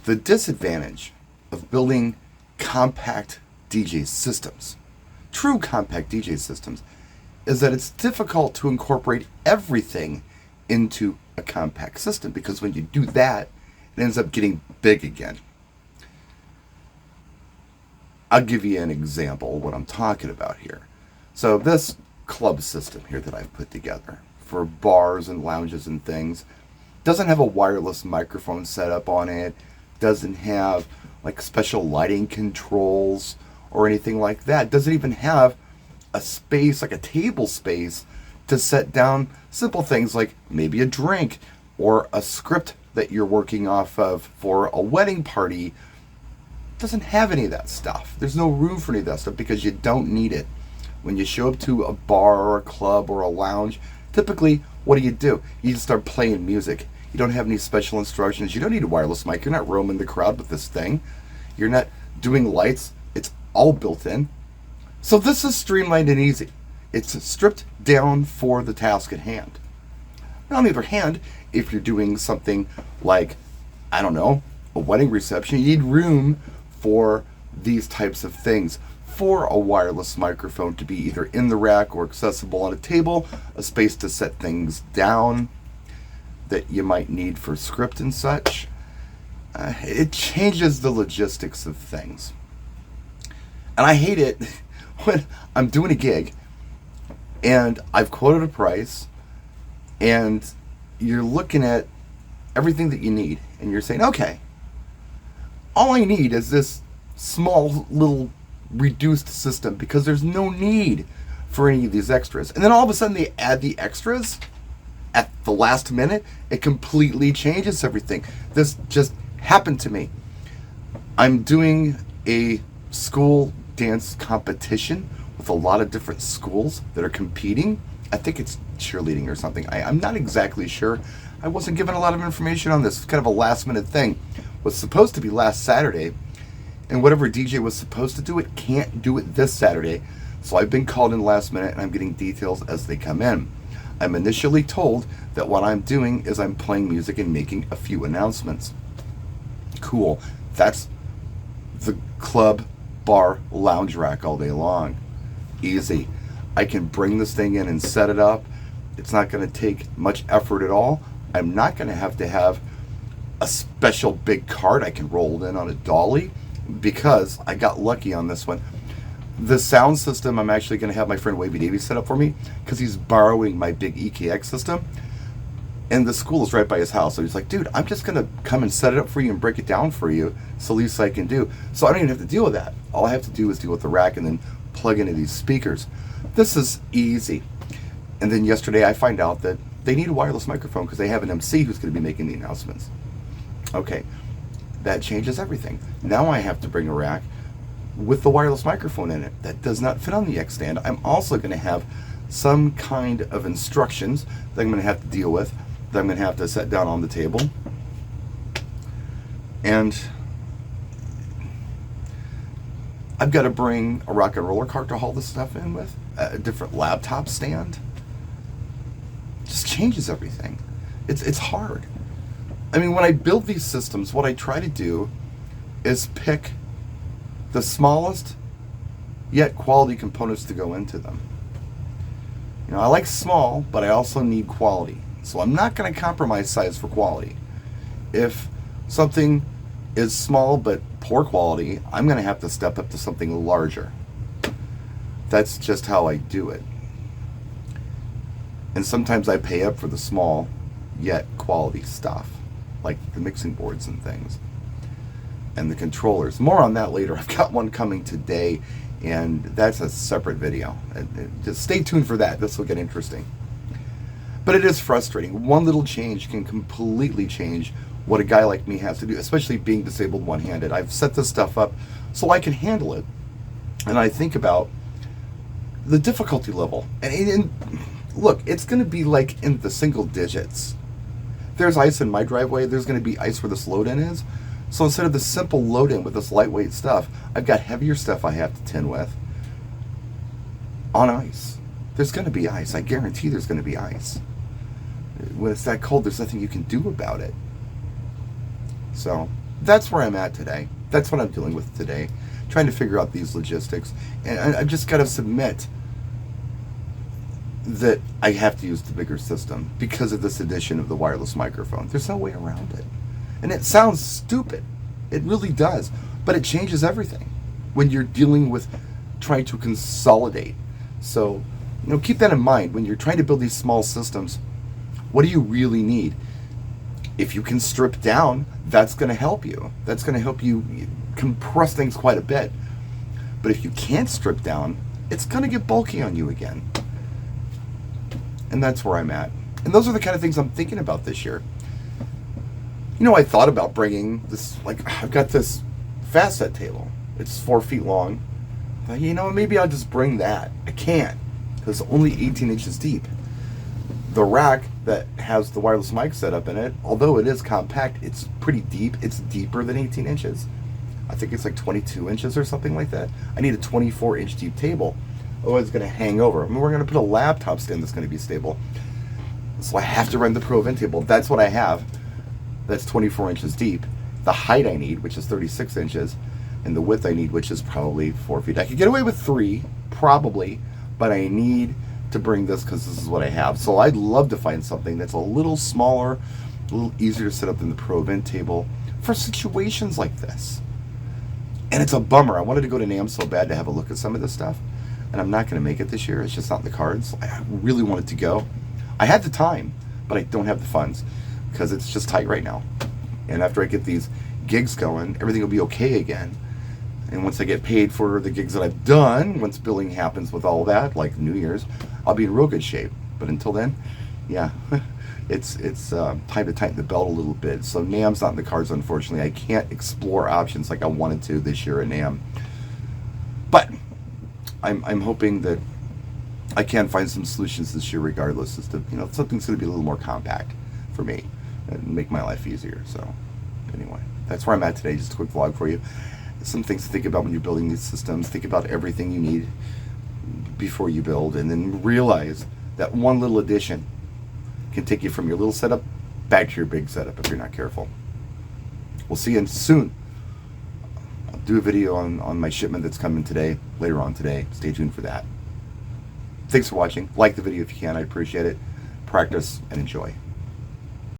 The disadvantage of building compact DJ systems, true compact DJ systems, is that it's difficult to incorporate everything into a compact system, because when you do that, it ends up getting big again. I'll give you an example of what I'm talking about here. So this club system here that I've put together for bars and lounges and things doesn't have a wireless microphone set up on it, doesn't have like special lighting controls or anything like that, doesn't even have a space, like a table space, to set down simple things like maybe a drink or a script that you're working off of for a wedding party. It doesn't have any of that stuff. There's no room for any of that stuff because you don't need it. When you show up to a bar or a club or a lounge, typically, what do? You just start playing music. You don't have any special instructions. You don't need a wireless mic. You're not roaming the crowd with this thing. You're not doing lights. It's all built in. So this is streamlined and easy. It's stripped down for the task at hand. Now, on the other hand, if you're doing something like, I don't know, a wedding reception, you need room for these types of things, for a wireless microphone to be either in the rack or accessible on a table, a space to set things down that you might need for script and such. It changes the logistics of things. And I hate it when I'm doing a gig and I've quoted a price and you're looking at everything that you need and you're saying, okay, all I need is this small little reduced system because there's no need for any of these extras. And then all of a sudden they add the extras at the last minute. It completely changes everything. This just happened to me. I'm doing a school dance competition with a lot of different schools that are competing. I think it's cheerleading or something. I'm not exactly sure. I wasn't given a lot of information on this. It's kind of a last minute thing. It was supposed to be last Saturday, and whatever DJ was supposed to do it can't do it this Saturday. So I've been called in last minute and I'm getting details as they come in. I'm initially told that what I'm doing is I'm playing music and making a few announcements. Cool. That's the club, bar, lounge rack all day long. Easy. I can bring this thing in and set it up. It's not going to take much effort at all. I'm not going to have a special big cart I can roll in on a dolly because I got lucky on this one. The sound system, I'm actually going to have my friend Wavy Davies set up for me because he's borrowing my big EKX system. And the school is right by his house. So he's like, dude, I'm just going to come and set it up for you and break it down for you. It's the least I can do. So I don't even have to deal with that. All I have to do is deal with the rack and then plug into these speakers. This is easy. And then yesterday I find out that they need a wireless microphone because they have an MC who's going to be making the announcements. Okay, that changes everything. Now I have to bring a rack with the wireless microphone in it. That does not fit on the X stand. I'm also going to have some kind of instructions that I'm going to have to deal with, that I'm going to have to set down on the table. And I've got to bring a rock and roller cart to haul this stuff in with, a different laptop stand. Just changes everything. It's hard. I mean, when I build these systems, what I try to do is pick the smallest yet quality components to go into them. You know, I like small, but I also need quality. So I'm not going to compromise size for quality. If something is small but poor quality, I'm going to have to step up to something larger. That's just how I do it. And sometimes I pay up for the small yet quality stuff, like the mixing boards and things. And the controllers. More on that later. I've got one coming today, and that's a separate video. Just stay tuned for that. This will get interesting. But it is frustrating. One little change can completely change what a guy like me has to do, especially being disabled one-handed. I've set this stuff up so I can handle it. And I think about the difficulty level. And look, it's going to be like in the single digits. There's ice in my driveway. There's going to be ice where this load-in is. So instead of the simple load-in with this lightweight stuff, I've got heavier stuff I have to tin with on ice. There's going to be ice. I guarantee there's going to be ice. When it's that cold, there's nothing you can do about it. So that's where I'm at today. That's what I'm dealing with today, trying to figure out these logistics. And I've just got to submit that I have to use the bigger system because of this addition of the wireless microphone. There's no way around it. And it sounds stupid. It really does. But it changes everything when you're dealing with trying to consolidate. So, keep that in mind when you're trying to build these small systems. What do you really need? If you can strip down, that's going to help you. That's going to help you compress things quite a bit. But if you can't strip down, it's going to get bulky on you again. And that's where I'm at. And those are the kind of things I'm thinking about this year. I thought about bringing this, I've got this facet table. It's 4 feet long. I thought, maybe I'll just bring that. I can't, because it's only 18 inches deep. The rack that has the wireless mic setup in it, although it is compact, it's pretty deep. It's deeper than 18 inches. I think it's like 22 inches or something like that. I need a 24-inch deep table. Oh, it's going to hang over. We're going to put a laptop stand that's going to be stable. So I have to rent the Pro Event table. That's what I have. That's 24 inches deep. The height I need, which is 36 inches, and the width I need, which is probably 4 feet. I could get away with 3, probably, but I need to bring this because this is what I have. So I'd love to find something that's a little smaller, a little easier to set up than the Pro Event table for situations like this. And it's a bummer. I wanted to go to NAMM so bad to have a look at some of this stuff, and I'm not going to make it this year. It's just not in the cards. I really wanted to go. I had the time, but I don't have the funds because it's just tight right now. And after I get these gigs going, everything will be okay again. And once I get paid for the gigs that I've done, once billing happens with all that, like New Year's, I'll be in real good shape. But until then, yeah, it's time to tighten the belt a little bit. So NAMM's not in the cards, unfortunately. I can't explore options like I wanted to this year at NAMM. But I'm hoping that I can find some solutions this year regardless, as to, something's going to be a little more compact for me and make my life easier. So anyway, that's where I'm at today. Just a quick vlog for you. Some things to think about when you're building these systems. Think about everything you need before you build, and then realize that one little addition can take you from your little setup back to your big setup if you're not careful. We'll see you soon. I'll do a video on my shipment that's coming today, later on today. Stay tuned for that. Thanks for watching. Like the video if you can. I appreciate it. Practice and enjoy.